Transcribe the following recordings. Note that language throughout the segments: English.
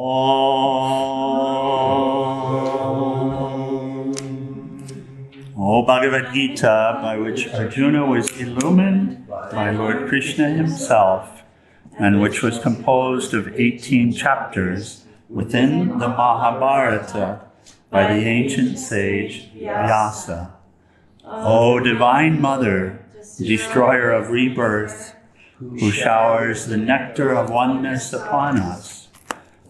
O Bhagavad Gita, by which Arjuna was illumined by Lord Krishna himself, and which was composed of 18 chapters within the Mahabharata by the ancient sage Vyasa. O Divine Mother, destroyer of rebirth, who showers the nectar of oneness upon us.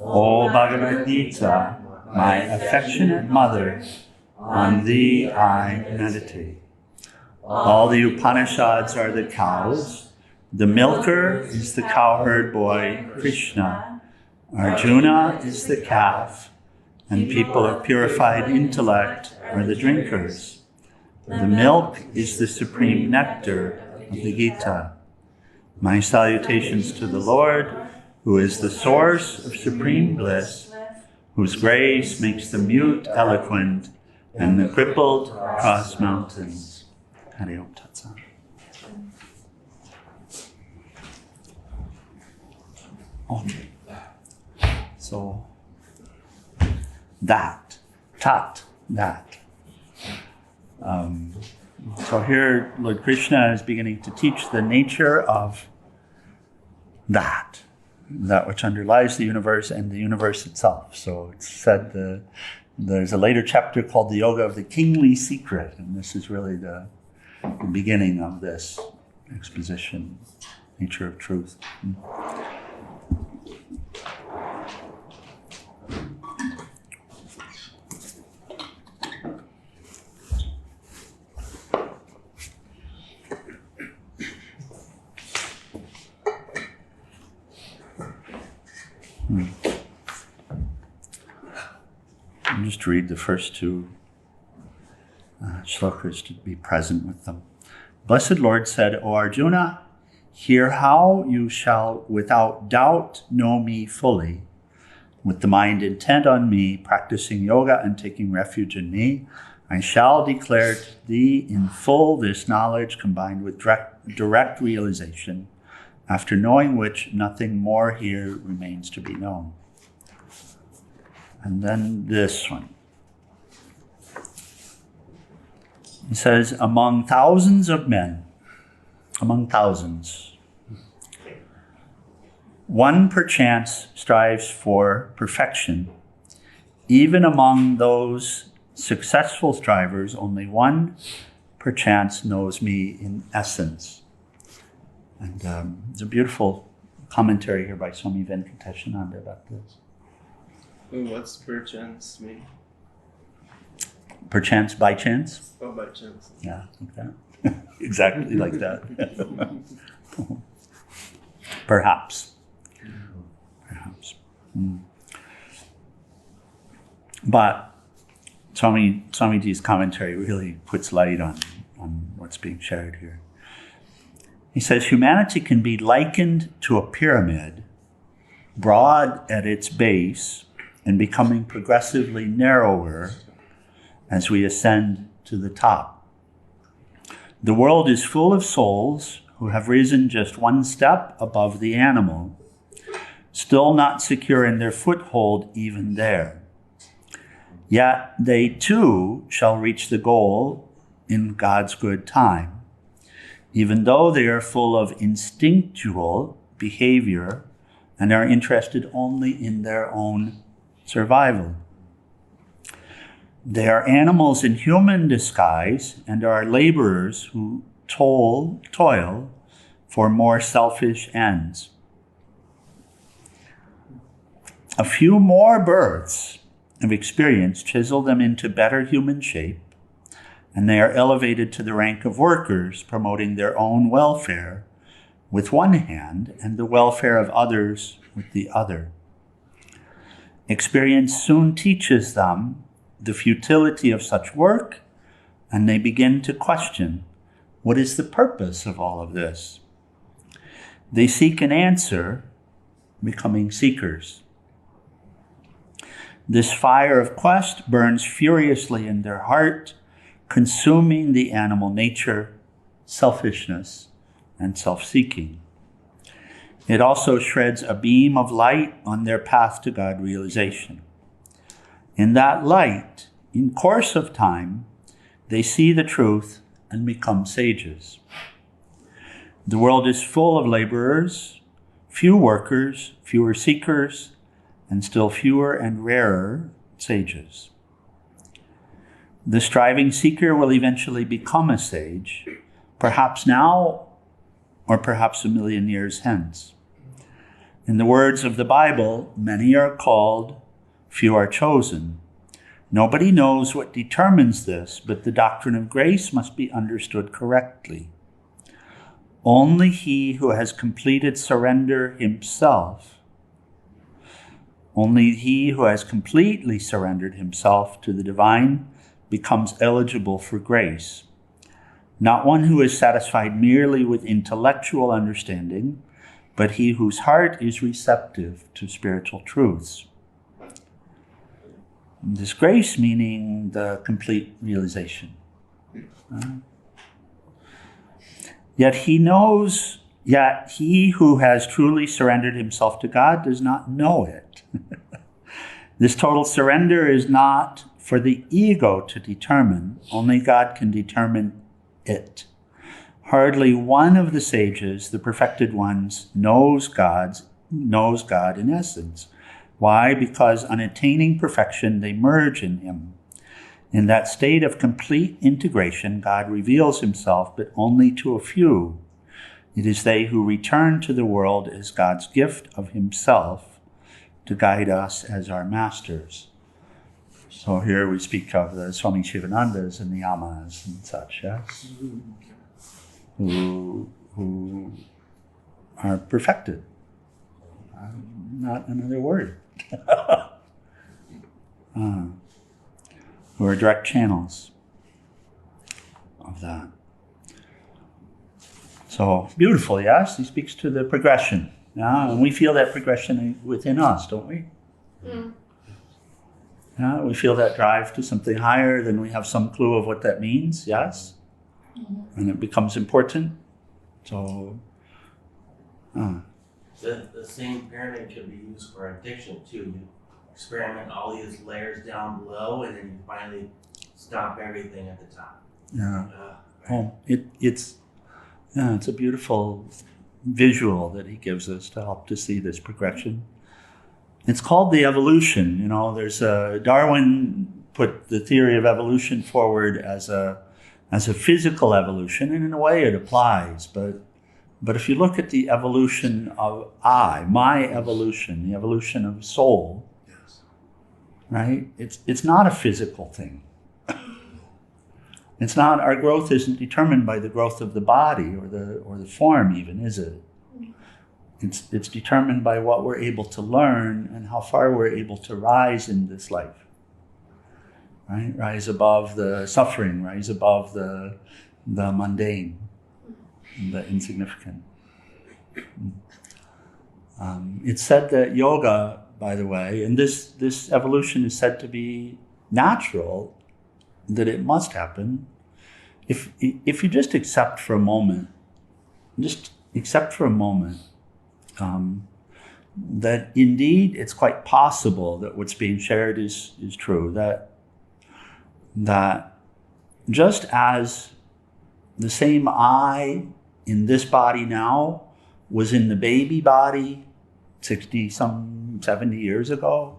O Bhagavad Gita, my affectionate mother, on thee I meditate. All the Upanishads are the cows. The milker is the cowherd boy, Krishna. Arjuna is the calf. And people of purified intellect are the drinkers. The milk is the supreme nectar of the Gita. My salutations to the Lord, who is the source of supreme bliss, whose grace makes the mute eloquent, and the crippled cross mountains. Hari Om Tat Sat. Okay. So, that. So here, Lord Krishna is beginning to teach the nature of that which underlies the universe and the universe itself. So it's said there's a later chapter called the Yoga of the Kingly Secret, and this is really the beginning of this exposition, nature of truth. I'll just read the first two shlokas to be present with them. Blessed Lord said, O Arjuna, hear how you shall without doubt know me fully. With the mind intent on me, practicing yoga and taking refuge in me, I shall declare to thee in full this knowledge combined with direct realization, after knowing which nothing more here remains to be known. And then this one. He says, among thousands of men, one perchance strives for perfection. Even among those successful strivers, only one perchance knows me in essence. And there's a beautiful commentary here by Swami Venkatesananda about this. What's perchance mean? Perchance, by chance? Oh, by chance. Yeah, like that. Exactly like that. Perhaps. But Swamiji's commentary really puts light on what's being shared here. He says, humanity can be likened to a pyramid, broad at its base and becoming progressively narrower as we ascend to the top. The world is full of souls who have risen just one step above the animal, still not secure in their foothold even there. Yet they too shall reach the goal in God's good time, even though they are full of instinctual behavior and are interested only in their own survival. They are animals in human disguise and are laborers who toil for more selfish ends. A few more births of experience chisel them into better human shape, and they are elevated to the rank of workers, promoting their own welfare with one hand and the welfare of others with the other. Experience soon teaches them the futility of such work, and they begin to question, what is the purpose of all of this? They seek an answer, becoming seekers. This fire of quest burns furiously in their heart, consuming the animal nature, selfishness, and self-seeking. It also shreds a beam of light on their path to God realization. In that light, in course of time, they see the truth and become sages. The world is full of laborers, few workers, fewer seekers, and still fewer and rarer sages. The striving seeker will eventually become a sage, perhaps now or perhaps a million years hence. In the words of the Bible, many are called, few are chosen. Nobody knows what determines this, but the doctrine of grace must be understood correctly. Only he who has completed surrender himself, only he who has completely surrendered himself to the divine becomes eligible for grace. Not one who is satisfied merely with intellectual understanding, but he whose heart is receptive to spiritual truths. This grace meaning the complete realization. Yet he who has truly surrendered himself to God does not know it. This total surrender is not for the ego to determine. Only God can determine it. Hardly one of the sages, the perfected ones, knows God in essence. Why? Because on attaining perfection, they merge in him. In that state of complete integration, God reveals himself, but only to a few. It is they who return to the world as God's gift of himself to guide us as our masters. So here we speak of the Swami Shivanandas and the Yamas and such, yes? Who are perfected. Not another word. Who are direct channels of that. So beautiful, yes? He speaks to the progression. Yeah? And we feel that progression within us, don't we? Mm. Yeah, we feel that drive to something higher, then we have some clue of what that means, yes? Mm-hmm. And it becomes important. So, The same pyramid could be used for addiction too. You experiment all these layers down below, and then you finally stop everything at the top. Yeah. Oh, it's a beautiful visual that he gives us to help to see this progression. It's called the evolution. You know, there's Darwin put the theory of evolution forward as a physical evolution, and in a way it applies. But if you look at the evolution of my evolution, the evolution of soul, yes, right? It's not a physical thing. It's not. Our growth isn't determined by the growth of the body or the form, even, is it? It's determined by what we're able to learn and how far we're able to rise in this life. Right? Rise above the suffering, rise above the mundane, the insignificant. It's said that yoga, by the way, and this evolution is said to be natural, that it must happen. If you just accept for a moment, that indeed it's quite possible that what's being shared is true, that just as the same I in this body now was in the baby body 70 years ago,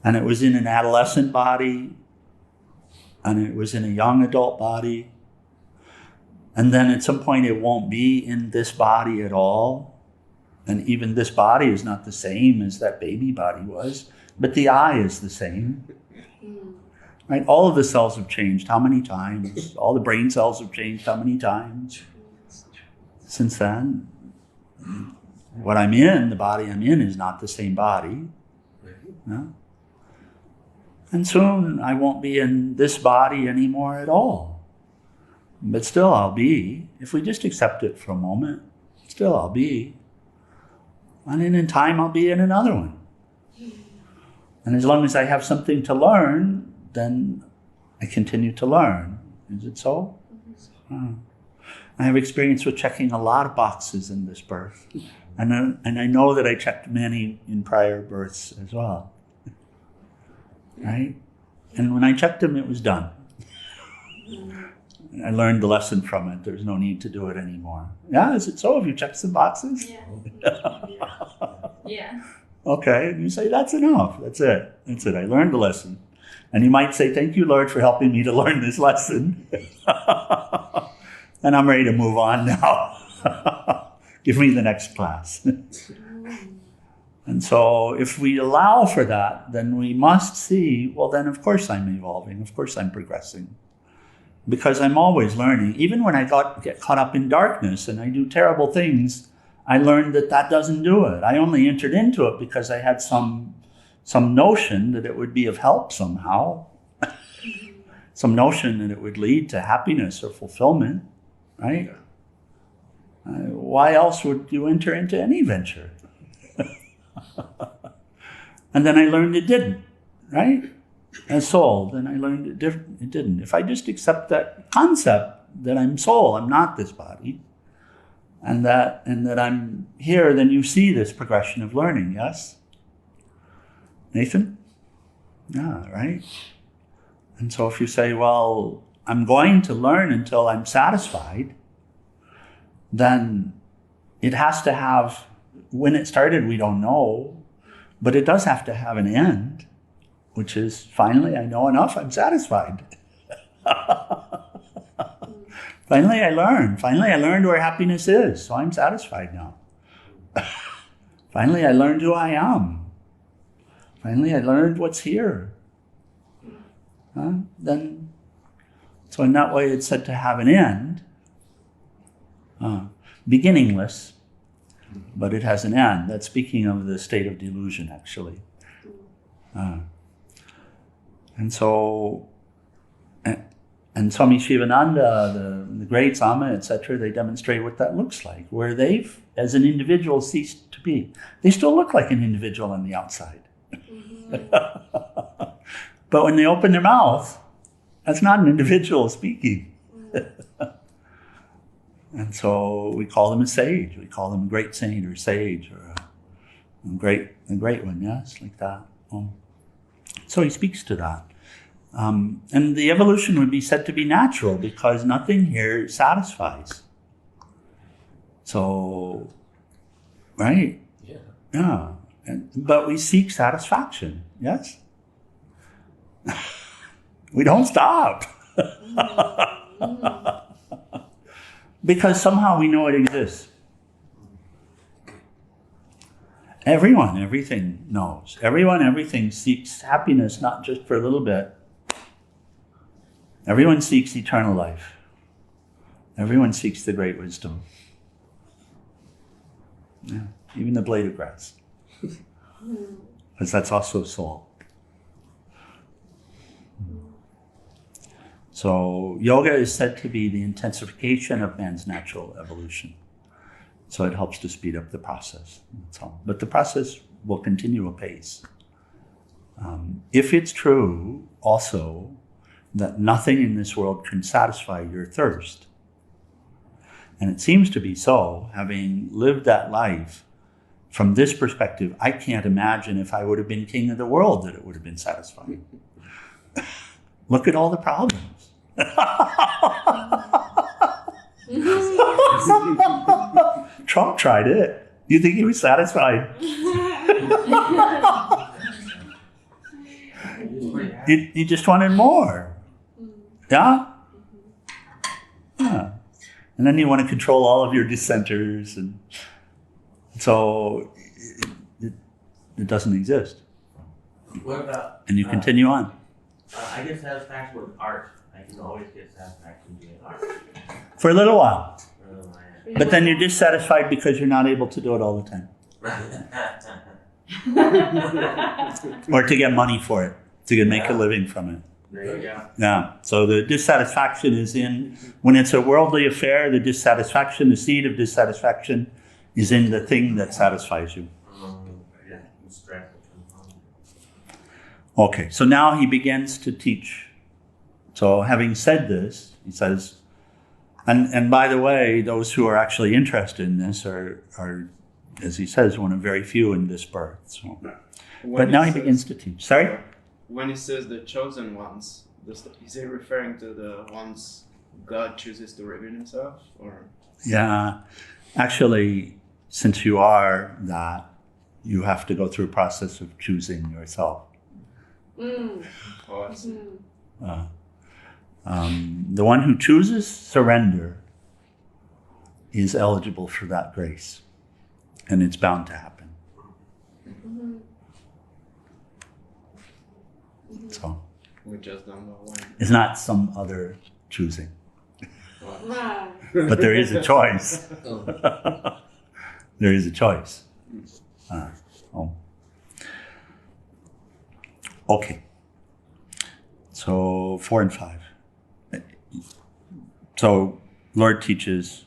and it was in an adolescent body, and it was in a young adult body, and then at some point it won't be in this body at all. And even this body is not the same as that baby body was, but the I is the same. Right? All of the cells have changed how many times? All the brain cells have changed how many times since then? What I'm in, the body I'm in, is not the same body. No? And soon I won't be in this body anymore at all. But still I'll be. If we just accept it for a moment, still I'll be. And then in time I'll be in another one. And as long as I have something to learn, then I continue to learn. Is it so? I have experience with checking a lot of boxes in this birth. And I know that I checked many in prior births as well. Right? And when I checked them, it was done. I learned the lesson from it. There's no need to do it anymore. Yeah, is it so? Have you checked some boxes? Yeah. Okay, and you say, that's enough. That's it. That's it. I learned the lesson. And you might say, thank you, Lord, for helping me to learn this lesson. And I'm ready to move on now. Give me the next class. And so if we allow for that, then we must see, well, then of course I'm evolving. Of course I'm progressing. Because I'm always learning. Even when I get caught up in darkness and I do terrible things, I learned that doesn't do it. I only entered into it because I had some notion that it would be of help somehow. Some notion that it would lead to happiness or fulfillment, right? Why else would you enter into any venture? And then I learned it didn't, right? As soul, then I learned it didn't. If I just accept that concept that I'm soul, I'm not this body, and that I'm here, then you see this progression of learning, yes? Nathan? Yeah, right? And so if you say, well, I'm going to learn until I'm satisfied, then it has to have, when it started, we don't know, but it does have to have an end, which is, finally, I know enough, I'm satisfied. Finally, I learned. Finally, I learned where happiness is, so I'm satisfied now. Finally, I learned who I am. Finally, I learned what's here. Then, so in that way, it's said to have an end, beginningless, but it has an end. That's speaking of the state of delusion, actually. And so, and Swami Shivananda, the great Sama, etc., they demonstrate what that looks like, where they've, as an individual, ceased to be. They still look like an individual on the outside. But when they open their mouth, that's not an individual speaking. And so we call them a sage. We call them a great saint or sage or a great one, yes, like that. So he speaks to that. And the evolution would be said to be natural because nothing here satisfies. So, right? Yeah. But we seek satisfaction, yes? We don't stop. Because somehow we know it exists. Everyone, everything knows. Everyone, everything seeks happiness, not just for a little bit. Everyone seeks eternal life. Everyone seeks the great wisdom. Yeah, even the blade of grass. Because that's also soul. So yoga is said to be the intensification of man's natural evolution. So it helps to speed up the process. That's all. But the process will continue apace. If it's true also that nothing in this world can satisfy your thirst, and it seems to be so, having lived that life, from this perspective, I can't imagine if I would have been king of the world that it would have been satisfying. Look at all the problems. Trump tried it. You think he was satisfied? He just wanted more. Yeah? Yeah. And then you want to control all of your dissenters. And so it doesn't exist. What about? And you continue on. I get satisfaction with art. I can always get satisfaction doing art. For a little while. But then you're dissatisfied because you're not able to do it all the time. Or to get money for it, to make a living from it. There you go. Yeah. So the dissatisfaction is in, when it's a worldly affair, the dissatisfaction, the seed of dissatisfaction is in the thing that satisfies you. Okay, so now he begins to teach. So having said this, he says, and by the way, those who are actually interested in this are as he says, one of very few in this birth. So. When But now he says- begins to teach. Sorry? When he says the chosen ones, is he referring to the ones God chooses to reveal himself? Or Yeah. Actually, since you are that, you have to go through a process of choosing yourself. oh, I see. The one who chooses surrender is eligible for that grace. And it's bound to happen. So We just don't know when. it's not some other choosing. Right. But there is a choice. Oh. There is a choice. Okay. So 4 and 5. So Lord teaches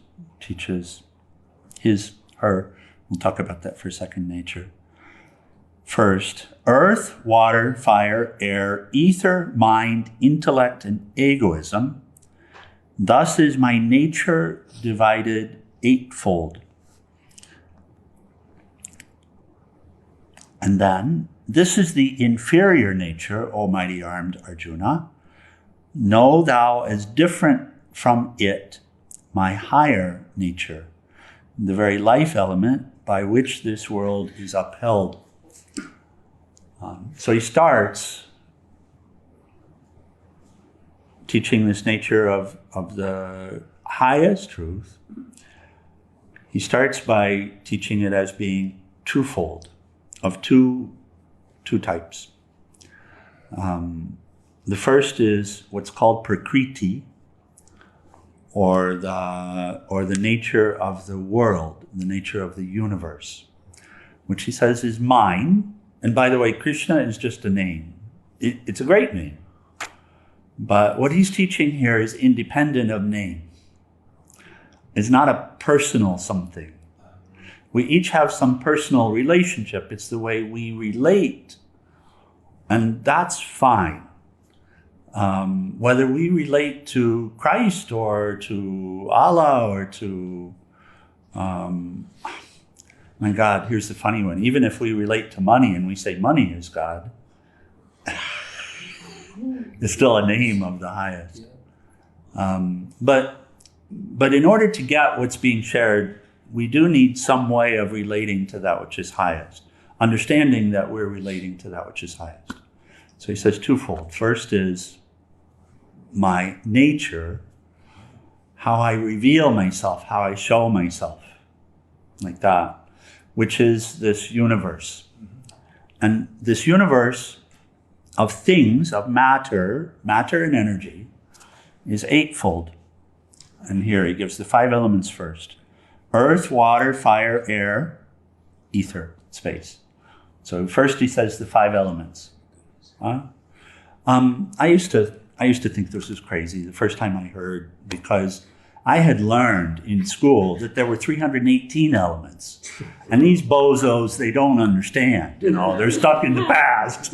her. We'll talk about that for a second, nature. First, earth, water, fire, air, ether, mind, intellect, and egoism. Thus is my nature divided eightfold. And then, this is the inferior nature, O mighty armed Arjuna. Know thou as different from it my higher nature, the very life element by which this world is upheld. So he starts teaching this nature of the highest truth. He starts by teaching it as being twofold, of two types. The first is what's called prakriti, or the nature of the world, the nature of the universe, which he says is mine. And by the way, Krishna is just a name. It's a great name. But what he's teaching here is independent of name. It's not a personal something. We each have some personal relationship. It's the way we relate. And that's fine. Whether we relate to Christ or to Allah or to... my God, here's the funny one. Even if we relate to money and we say money is God, it's still a name of the highest. But in order to get what's being shared, we do need some way of relating to that which is highest, understanding that we're relating to that which is highest. So he says twofold. First is my nature, how I reveal myself, how I show myself, like that, which is this universe. And this universe of things, of matter and energy, is eightfold. And here he gives the 5 elements first. Earth, water, fire, air, ether, space. So first he says the 5 elements. I used to think this was crazy the first time I heard, because I had learned in school that there were 318 elements. And these bozos, they don't understand, they're stuck in the past.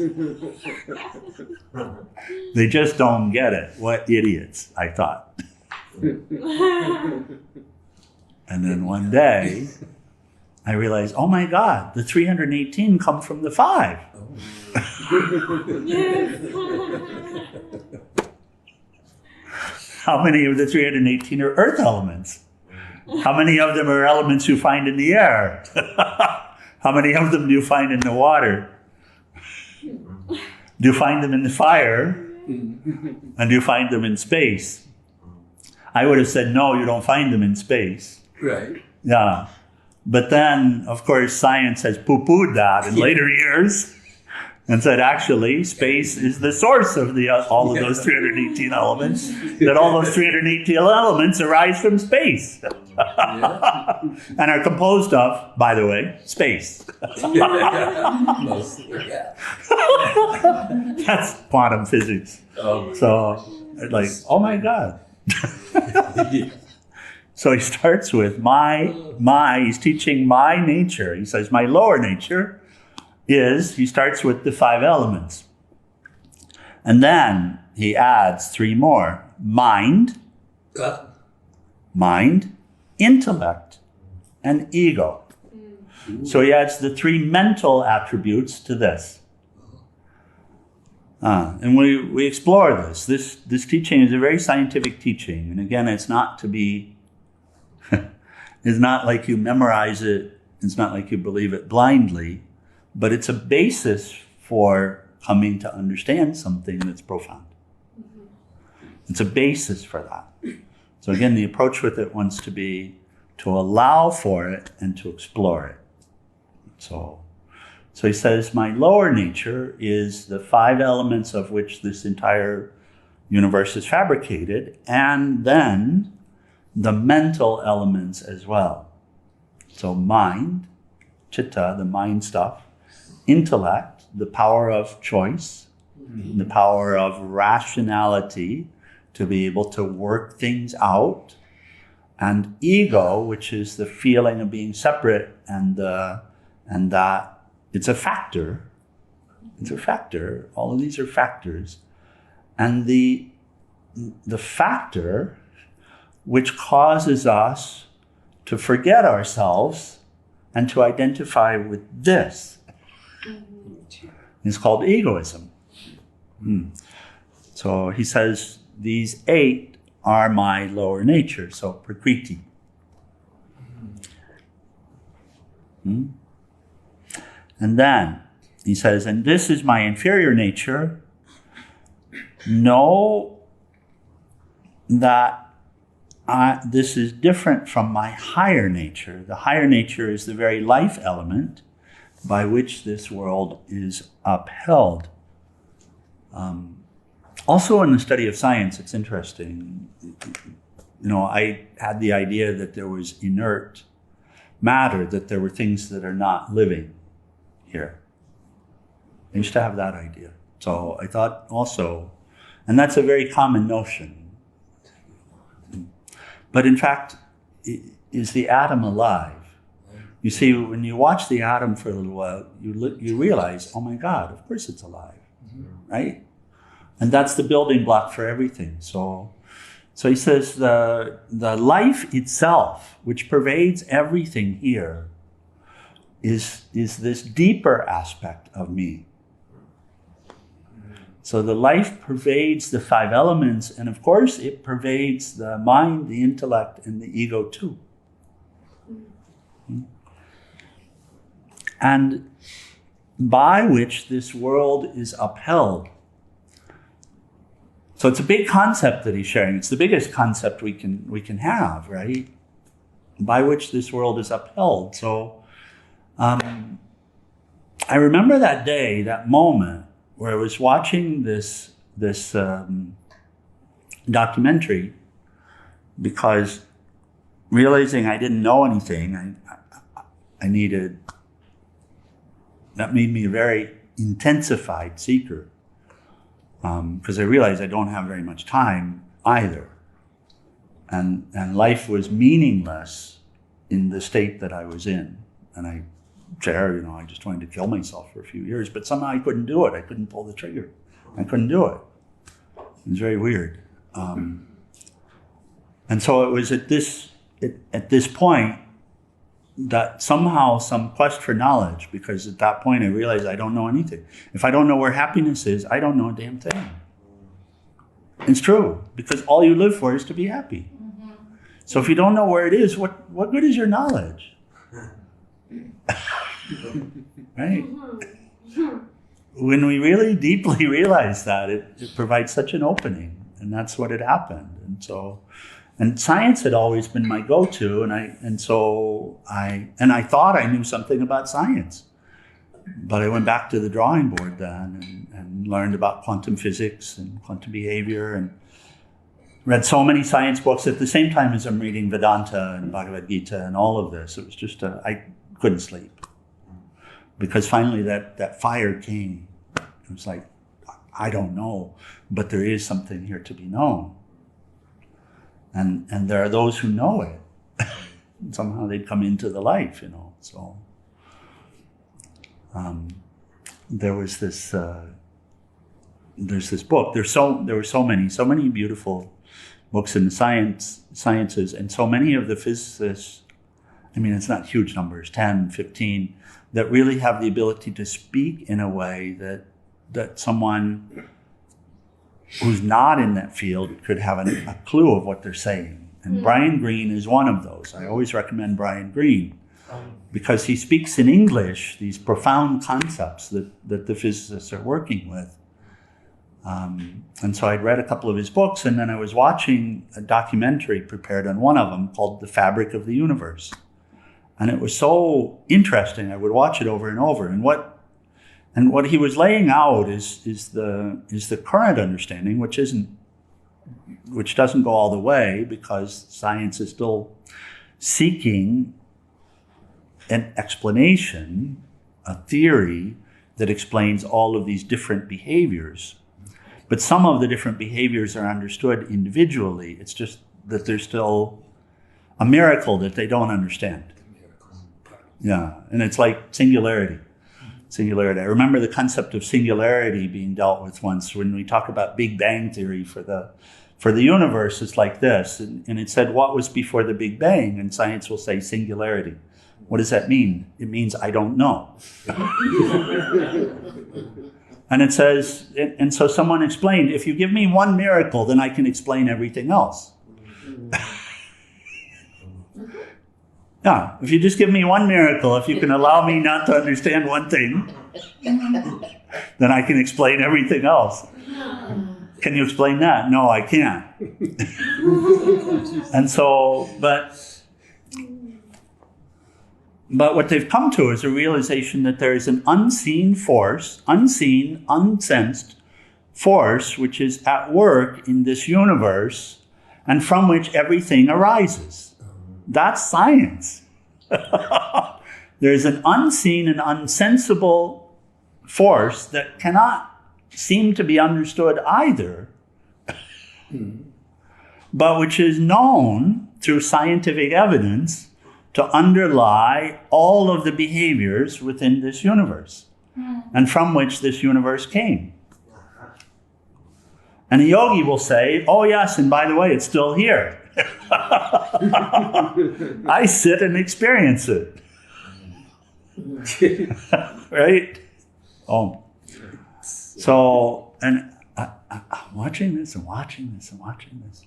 They just don't get it. What idiots, I thought. And then one day, I realized, oh my God, the 318 come from the 5. How many of the 318 are earth elements? How many of them are elements you find in the air? How many of them do you find in the water? Do you find them in the fire? And do you find them in space? I would have said, no, you don't find them in space. Right. Yeah. But then, of course, science has poo-pooed that in later years and said, actually, space is the source of all of those 318 elements, that all those 318 elements arise from space. And are composed of, by the way, space. Mostly, yeah. That's quantum physics. So, like, oh my God. So he starts with he's teaching my nature. He says, my lower nature he starts with the 5 elements. And then he adds 3 more. Mind, intellect, and ego. So he adds the three mental attributes to this. And we explore this. This teaching is a very scientific teaching. And again, it's not to be, it's not like you memorize it. It's not like you believe it blindly, but it's a basis for coming to understand something that's profound. It's a basis for that. So again, the approach with it wants to be to allow for it and to explore it. So he says, my lower nature is the five elements of which this entire universe is fabricated, and then the mental elements as well. So mind, chitta, the mind stuff, intellect, the power of choice, the power of rationality to be able to work things out, and ego, which is the feeling of being separate, and that it's a factor. It's a factor. All of these are factors. And the factor which causes us to forget ourselves and to identify with this is called egoism. So he says, these 8 are my lower nature, so prakriti. And then he says, and this is my inferior nature. Know that this is different from my higher nature. The higher nature is the very life element by which this world is upheld. Also in the study of science, it's interesting. I had the idea that there was inert matter, that there were things that are not living here. I used to have that idea. So I thought also, and that's a very common notion. But in fact, is the atom alive? You see, when you watch the atom for a little while, you realize, oh my God, of course it's alive, right? And that's the building block for everything. So he says the life itself, which pervades everything here, is this deeper aspect of me. So the life pervades the 5 elements, and of course it pervades the mind, the intellect, and the ego too. And by which this world is upheld. So it's a big concept that he's sharing. It's the biggest concept we can have, right? By which this world is upheld. So I remember that day, that moment, where I was watching this documentary, because realizing I didn't know anything, I needed, that made me a very intensified seeker, because I realized I don't have very much time either, and life was meaningless in the state that I was in, and I just wanted to kill myself for a few years, but somehow I couldn't do it. I couldn't pull the trigger. I couldn't do it. It was very weird. And so it was at this point that somehow some quest for knowledge, because at that point I realized I don't know anything. If I don't know where happiness is, I don't know a damn thing. It's true, because all you live for is to be happy. So if you don't know where it is, what good is your knowledge? Right? When we really deeply realize that, it provides such an opening, and that's what had happened. And science had always been my go-to, and I thought I knew something about science, but I went back to the drawing board then and learned about quantum physics and quantum behavior, and read so many science books at the same time as I'm reading Vedanta and Bhagavad Gita and all of this. It was just I couldn't sleep. Because finally that fire came. It was like, I don't know, but there is something here to be known. And there are those who know it. Somehow they'd come into the life, So there was this. There's this book. There were so many beautiful books in the sciences, and so many of the physicists I mean, it's not huge numbers, 10, 15, that really have the ability to speak in a way that someone who's not in that field could have a clue of what they're saying. And Brian Greene is one of those. I always recommend Brian Greene because he speaks in English these profound concepts that the physicists are working with. And so I'd read a couple of his books, and then I was watching a documentary prepared on one of them called The Fabric of the Universe. And it was so interesting. I would watch it over and over. And what he was laying out is the current understanding, which doesn't go all the way because science is still seeking an explanation, a theory that explains all of these different behaviors. But some of the different behaviors are understood individually. It's just that there's still a miracle that they don't understand. Yeah, and it's like singularity. Singularity. I remember the concept of singularity being dealt with once when we talk about Big Bang theory for the universe. It's like this, and it said, what was before the Big Bang? And science will say singularity. What does that mean? It means I don't know. And it says, and so someone explained, if you give me one miracle, then I can explain everything else. Yeah, if you just give me one miracle, if you can allow me not to understand one thing, then I can explain everything else. Can you explain that? No, I can't. And so, but what they've come to is a realization that there is an unseen force, unseen, unsensed force, which is at work in this universe and from which everything arises. That's science. There's an unseen and unsensible force that cannot seem to be understood either, but which is known through scientific evidence to underlie all of the behaviors within this universe and from which this universe came. And a yogi will say, oh yes, and by the way, it's still here. I sit and experience it. Right? Oh. So, and I'm watching this and watching this and watching this.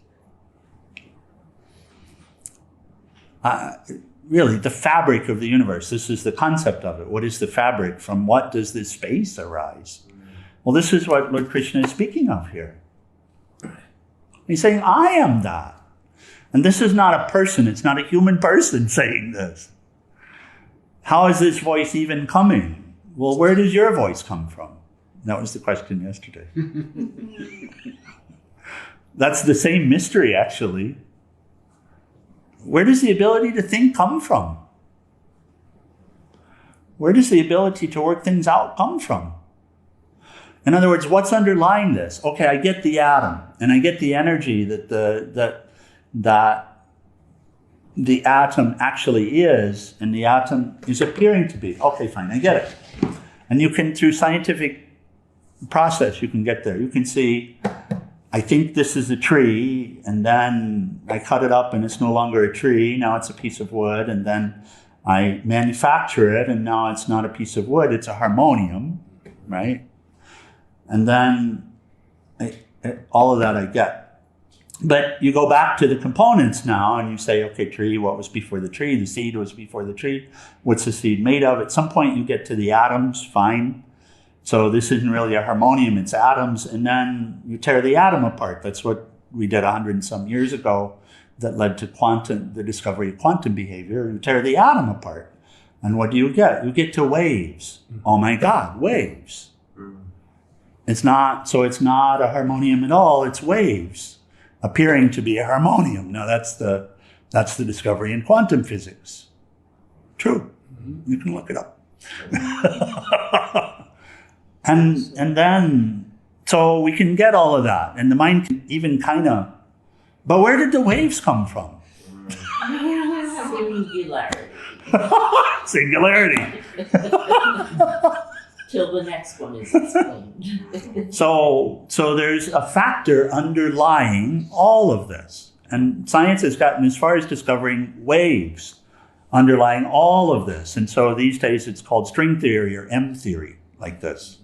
Really, the fabric of the universe, this is the concept of it. What is the fabric? From what does this space arise? Well, this is what Lord Krishna is speaking of here. He's saying, I am that. And this is not a person, it's not a human person saying this. How is this voice even coming? Well, where does your voice come from? That was the question yesterday. That's the same mystery, actually. Where does the ability to think come from? Where does the ability to work things out come from? In other words, what's underlying this? Okay, I get the atom, and I get the energy that the atom actually is, and the atom is appearing to be. Okay, fine, I get it. And you can, through scientific process, you can get there. You can see, I think this is a tree, and then I cut it up and it's no longer a tree, now it's a piece of wood, and then I manufacture it, and now it's not a piece of wood, it's a harmonium, right? And then all of that I get. But you go back to the components now, and you say, okay, tree, what was before the tree? The seed was before the tree. What's the seed made of? At some point you get to the atoms, fine. So this isn't really a harmonium, it's atoms, and then you tear the atom apart. That's what we did 100 and some years ago that led to the discovery of quantum behavior. You tear the atom apart, and what do you get? You get to waves. Oh my God, waves. It's not a harmonium at all, it's waves appearing to be a harmonium. Now that's the discovery in quantum physics. True. You can look it up. And then, so we can get all of that, and the mind can even but where did the waves come from? Singularity. Singularity. Till the next one is explained. So there's a factor underlying all of this. And science has gotten as far as discovering waves underlying all of this. And so these days it's called string theory or M theory, like this.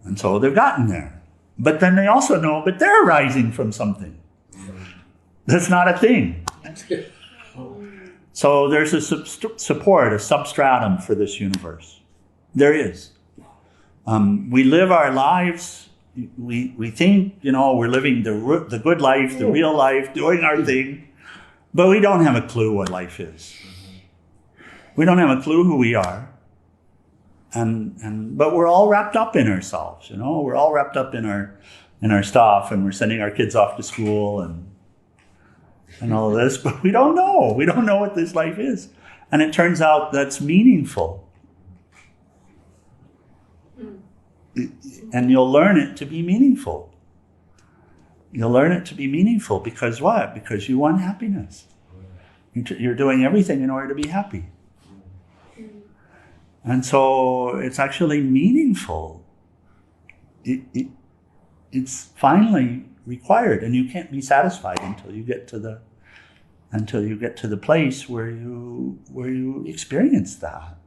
And so they've gotten there. But then they also know, but they're arising from something. That's not a thing. So there's a support, a substratum for this universe. There is. We live our lives, we think, we're living the good life, the real life, doing our thing, but we don't have a clue what life is. We don't have a clue who we are. But we're all wrapped up in ourselves, we're all wrapped up in our stuff, and we're sending our kids off to school and all of this, but we don't know what this life is. And it turns out that's meaningful. And you'll learn it to be meaningful. You'll learn it to be meaningful because what? Because you want happiness. You're doing everything in order to be happy. And so it's actually meaningful. It's finally required, and you can't be satisfied until you get to the place where you experience that.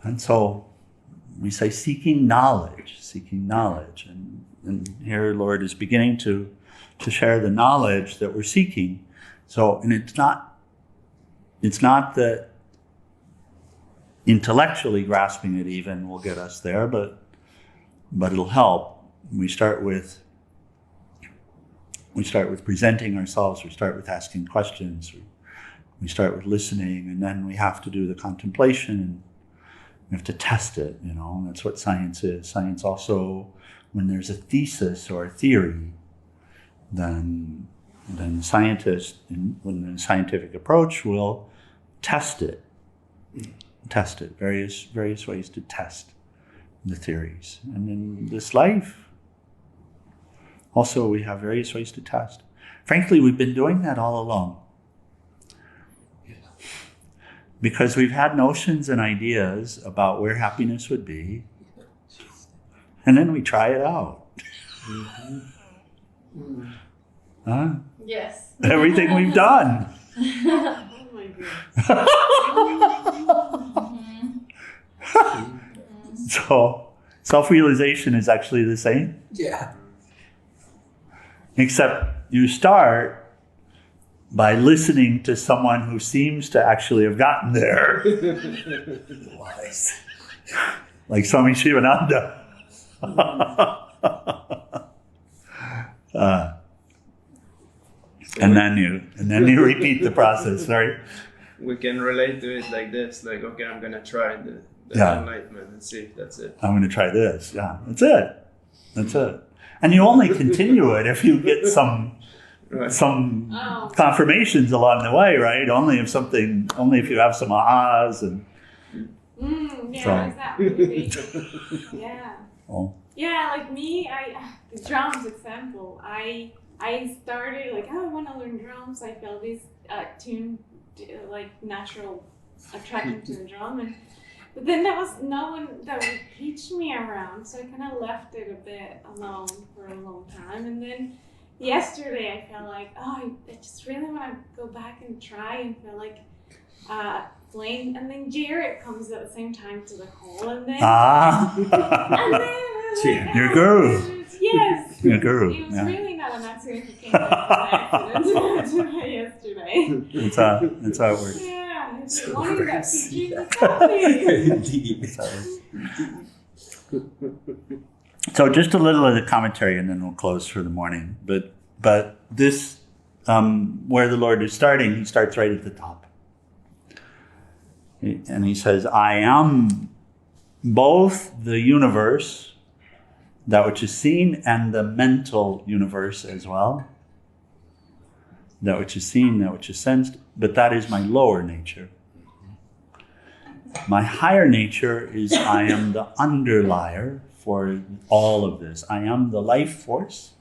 And so we say seeking knowledge. And here Lord is beginning to share the knowledge that we're seeking. So, and it's not that intellectually grasping it even will get us there, but it'll help. We start with presenting ourselves, we start with asking questions, we start with listening, and then we have to do the contemplation, and we have to test it, and that's what science is. Science also, when there's a thesis or a theory, then scientists, when the scientific approach, will test it, various ways to test the theories. And in this life, also we have various ways to test. Frankly, we've been doing that all along. Because we've had notions and ideas about where happiness would be, and then we try it out. Huh? Yes. Everything we've done. Oh my goodness. So self-realization is actually the same. Yeah. Except you start by listening to someone who seems to actually have gotten there. Wise. Like Swami Chinmayananda. And then you repeat the process, right? We can relate to it like this, like, okay, I'm gonna try the enlightenment and see if that's it. I'm gonna try this. Yeah, that's it. And you only continue it if you get some confirmations along the way, right? Only if you have some ahas and Exactly. Yeah. Oh. Yeah, like me, the drums example. I started like, I want to learn drums. I felt this tune, like natural attraction to the drum, but then there was no one that would teach me around, so I kind of left it a bit alone for a long time. And then yesterday I felt like, I just really want to go back and try, and feel like playing. And then Jared comes at the same time to the call, and then and then your guru. Yes, your guru. It was really not an accident. He came back by accident yesterday. That's how it works. Yeah, it's wanting that teaching is happening. So just a little of the commentary, and then we'll close for the morning. But this, where the Lord is starting, he starts right at the top. And he says, I am both the universe, that which is seen, and the mental universe as well. That which is seen, that which is sensed, but that is my lower nature. My higher nature is I am the underlier for all of this. I am the life force,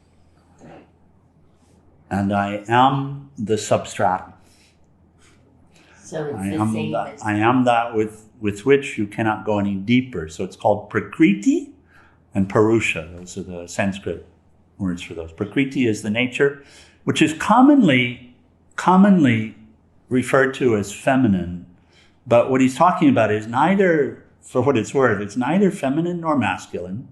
and I am the substratum. So it's the same as... I am that with which you cannot go any deeper. So it's called Prakriti and Purusha. Those are the Sanskrit words for those. Prakriti is the nature, which is commonly commonly referred to as feminine, but what he's talking about is neither, for what it's worth, it's neither feminine nor masculine.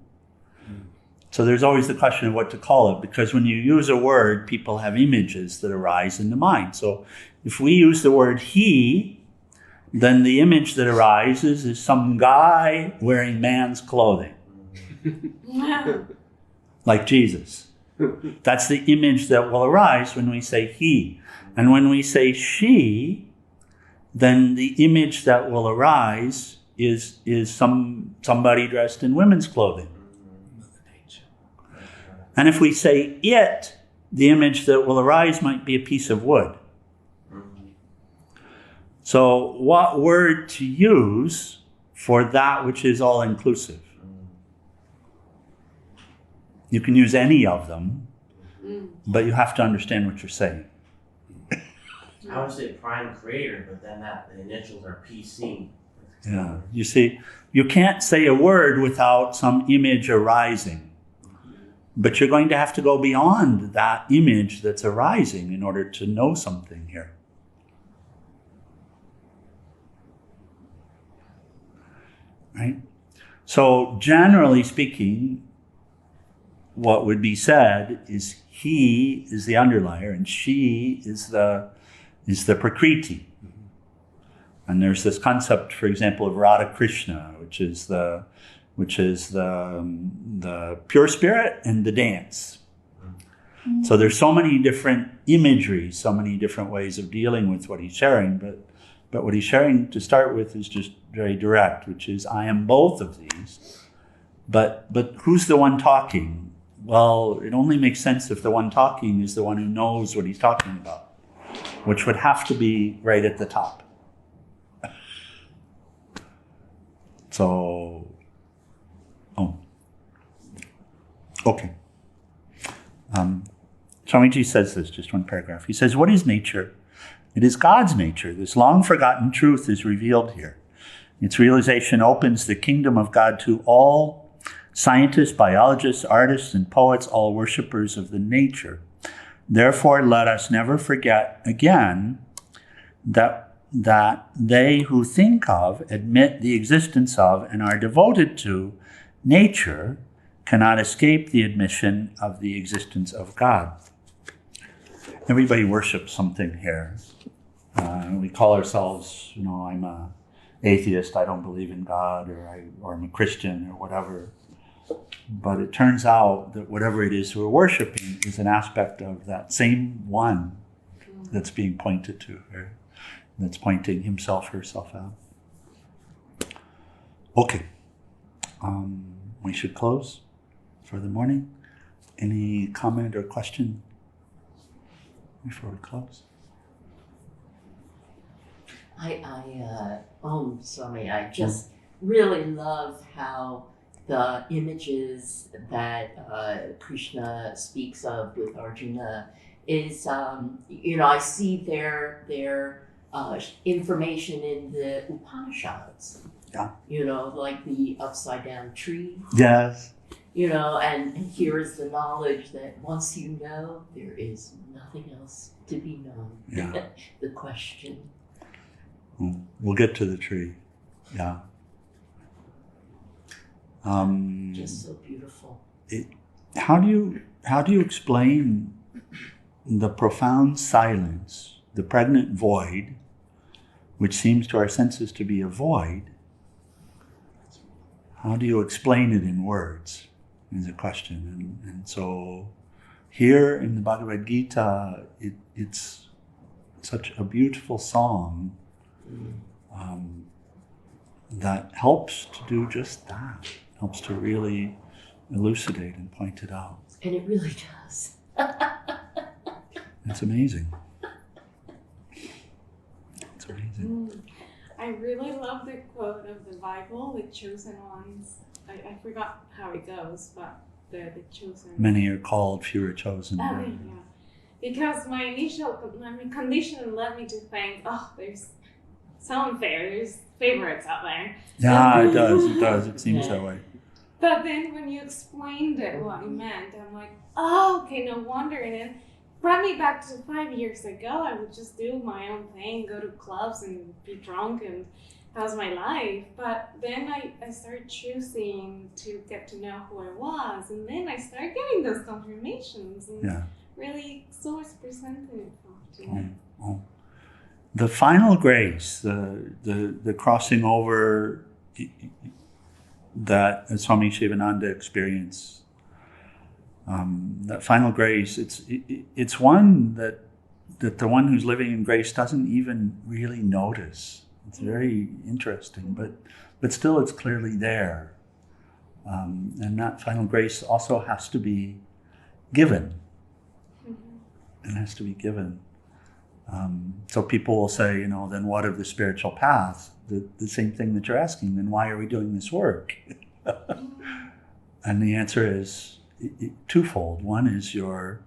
So there's always the question of what to call it, because when you use a word, people have images that arise in the mind. So if we use the word he, then the image that arises is some guy wearing man's clothing, like Jesus. That's the image that will arise when we say he. And when we say she, then the image that will arise is somebody dressed in women's clothing. And if we say it, the image that will arise might be a piece of wood. So what word to use for that which is all-inclusive? You can use any of them, but you have to understand what you're saying. I would say prime creator, but then the initials are PC. Yeah, you see, you can't say a word without some image arising. But you're going to have to go beyond that image that's arising in order to know something here. Right? So generally speaking, what would be said is he is the underlier and she is the Prakriti. And there's this concept, for example, of Radha Krishna, which is the pure spirit and the dance. So there's so many different imageries, so many different ways of dealing with what he's sharing, but what he's sharing to start with is just very direct, which is I am both of these, but who's the one talking? Well, it only makes sense if the one talking is the one who knows what he's talking about, which would have to be right at the top. So, okay. Swamiji says this, just one paragraph. He says, what is nature? It is God's nature. This long-forgotten truth is revealed here. Its realization opens the kingdom of God to all scientists, biologists, artists, and poets, all worshippers of the nature. Therefore, let us never forget again that they who think of, admit the existence of, and are devoted to nature cannot escape the admission of the existence of God. Everybody worships something here. We call ourselves, I'm an atheist, I don't believe in God, or I'm a Christian, or whatever. But it turns out that whatever it is we're worshiping is an aspect of that same one that's being pointed to here, that's pointing himself, herself out. Okay. We should close for the morning. Any comment or question before we close? Swami, I just really love how the images that Krishna speaks of with Arjuna is, I see their information in the Upanishads. Yeah. Like the upside down tree. Yes. And here is the knowledge that once you know, there is nothing else to be known. Yeah. The question. We'll get to the tree. Yeah. Just so beautiful. How do you explain the profound silence, the pregnant void, which seems to our senses to be a void? How do you explain it in words? Is a question. And so here in the Bhagavad Gita, it's such a beautiful song that helps to do just that. Helps to really elucidate and point it out. And it really does. It's amazing. It's amazing. I really love the quote of the Bible, the chosen ones. I forgot how it goes, but the chosen. Many are called, few are chosen. Yeah. Because my condition led me to think, there's some there's favorites out there. Yeah, it does. It seems that way. But then when you explained it, what you meant, I'm like, okay, no wonder. And then brought me back to 5 years ago. I would just do my own thing, go to clubs and be drunk, and that was my life. But then I started choosing to get to know who I was, and then I started getting those confirmations, and really Source presented it to me. The final grace, the crossing over that Swami Shivananda experienced, that final grace, it's one that the one who's living in grace doesn't even really notice. It's very interesting, but still it's clearly there. And that final grace also has to be given. It has to be given. So people will say, then what of the spiritual path? The same thing that you're asking, then why are we doing this work? And the answer is twofold. One is you're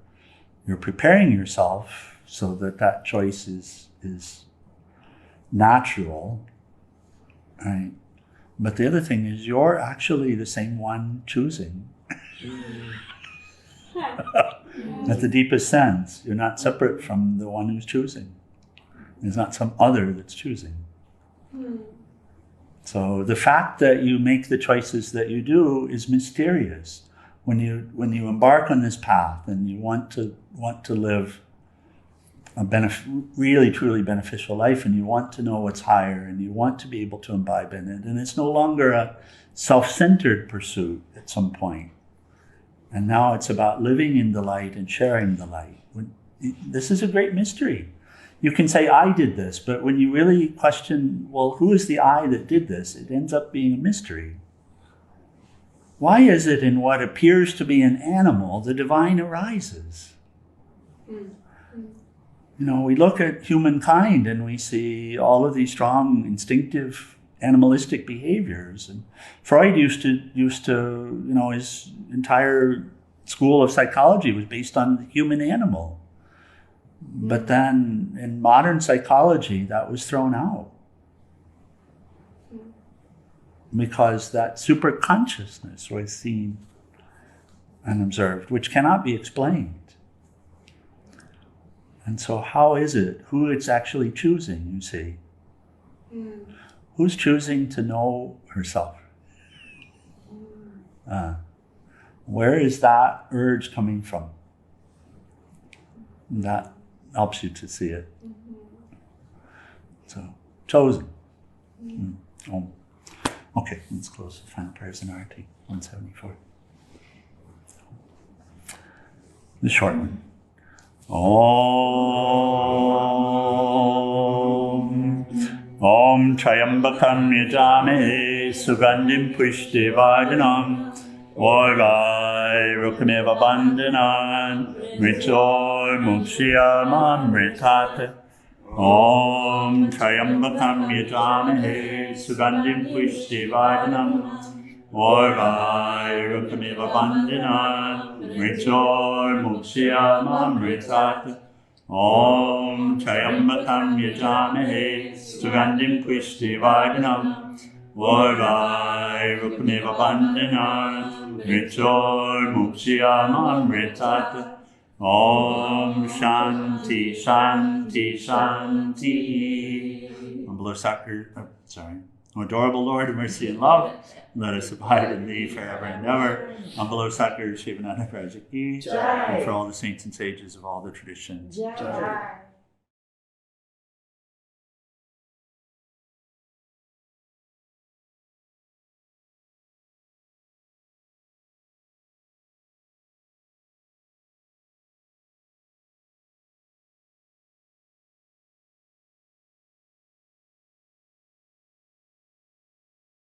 preparing yourself so that choice is natural, right? But the other thing is you're actually the same one choosing. At the deepest sense, you're not separate from the one who's choosing. There's not some other that's choosing. So the fact that you make the choices that you do is mysterious. When you embark on this path and you want to live a really truly beneficial life, and you want to know what's higher, and you want to be able to imbibe in it, and it's no longer a self-centered pursuit at some point. And now it's about living in the light and sharing the light. This is a great mystery. You can say, I did this, but when you really question, well, who is the I that did this? It ends up being a mystery. Why is it in what appears to be an animal, the divine arises? We look at humankind and we see all of these strong, instinctive, animalistic behaviors. And Freud used to, his entire school of psychology was based on the human animal. But then in modern psychology, that was thrown out. Because that superconsciousness was seen and observed, which cannot be explained. And so how is it? Who it's actually choosing, you see? Who's choosing to know herself? Where is that urge coming from? That helps you to see it. So, chosen. Okay, let's close the final prayers in Arati, 174. The short one. Om Trayambakam Yajame Sugandhim Pushtivardhanam Orvai Rukameva Bandhanan Mritor Mukshiyamamritat Om Trayambakam Yajame Sugandhim Pushtivardhanam Orvai Rukameva Bandhanan Mritor Mukshiyamamritat Om Trayambakam Yajamahe Sugandhim Pushtivardhanam Orvai Rukameva Bandhanan Mritor Mukshiyamamritat Om Shanti Shanti Shanti. O adorable Lord of mercy and love, let us abide in thee forever and ever. On below Sakar Shivananda Prajaki, and for all the saints and sages of all the traditions.